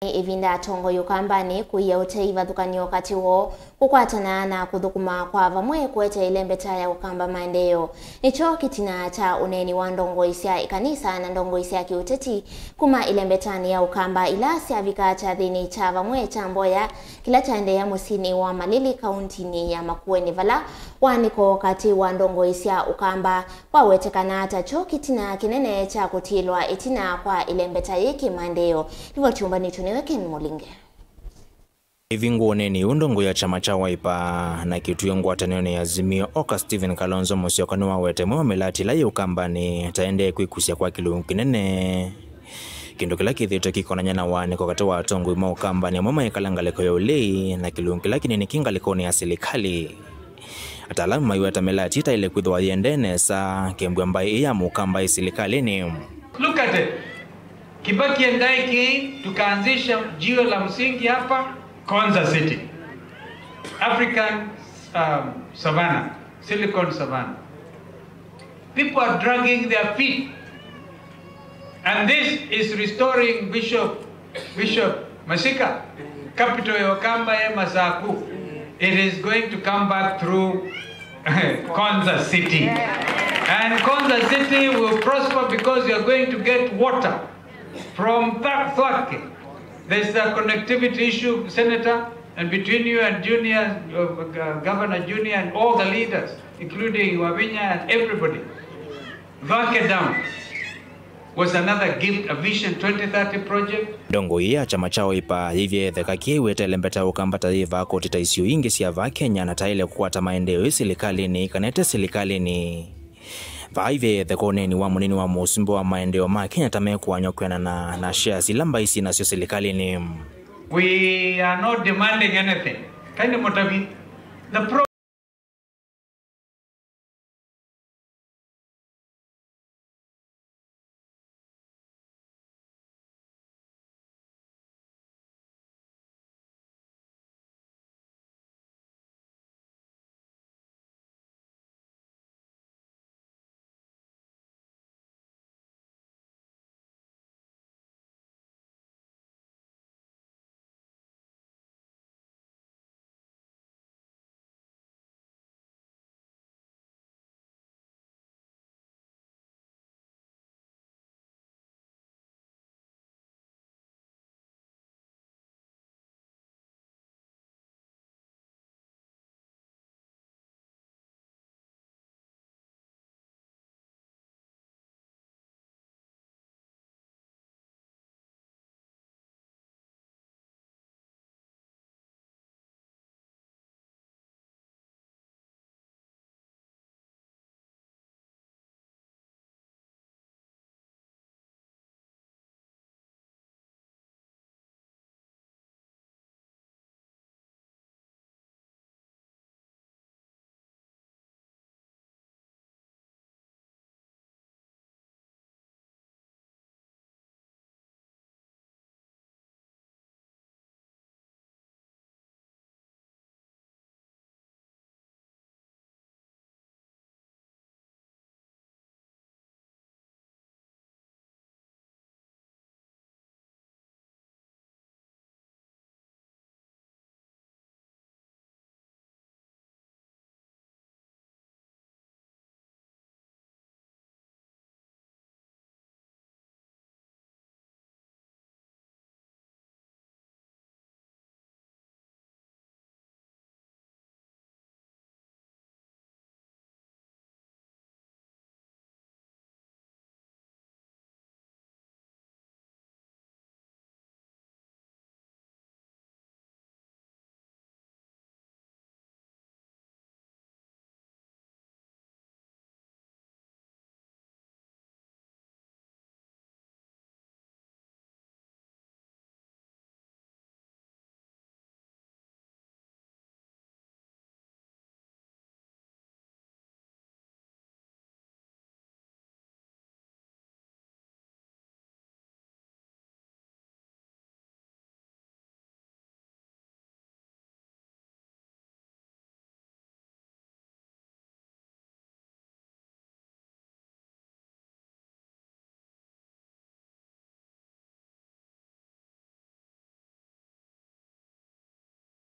Ivinda atongoi Ukambani kuiya utee ivathukanyo kati wo Kukwatana na Kuthukuma kwa Vamwe kuetea ilembeta ya Ukamba maendeeyo. Nikyo kitina cha uneeni wa Ndongoi sya ikanisa na Ndongoi sya kiuteti kuma ilembetani ya Ukamba ila syavika kyathini cha Vamwe cha mboya kila kyaendeeya musyini wa malili kauntini ya Makueni vala waniko kati wa Ndongoi sya Ukamba wawetekana atacho kitina kinene cha kutilwa itina kwa ilembeta yiki maendeeyo. Umbani tuniweke mulinge. Ivingu uneeni Ndongoi ya chama cha Wiper na kitu ngwatanio ya Azimio oka Stephen Kalonzo musyokani wa wete melati la Ukambani taende kwikusia kwa kilungu kinene. Kindu kila kithito kikonanya na waniko kati wa atongoi ma Ukambani mama ikalangaleko ya ulei na kilungu kila kinene kingalikoni ya serikali. Atalamu mayuata melati ita ile kwithwa yendene sa kembwe ambaye ya Ukamba ya serikali ni. Look at it. Kibaki endaiki tukaanzisha jiwe la msingi hapa Konza City, African Savannah, Silicon Savannah. People are dragging their feet, and this is restoring Bishop Masika, capital of Ukamba Masaku. It is going to come back through Konza City, and Konza City will prosper because you are going to get water from Thwake. There's a connectivity issue, Senator, and between you and Junior, Governor Junior and all the leaders, including Wavinya and everybody. Thwake Dam was another gift, a Vision 2030 project. Ndongoi ya chama cha Wiper hivye thekakie wete ilembeta Ukamba taiva koti taisio ingi syava Kenya na taile kukwata maendeeyo serikalini kanete serikalini. Vaive thekone ni wa munini wa musumbo wa maendeeyo ma Kenya tamekuanywa kwena na shares ilamba isi na sio serikalini. We are not demanding anything. Kind of motavi. The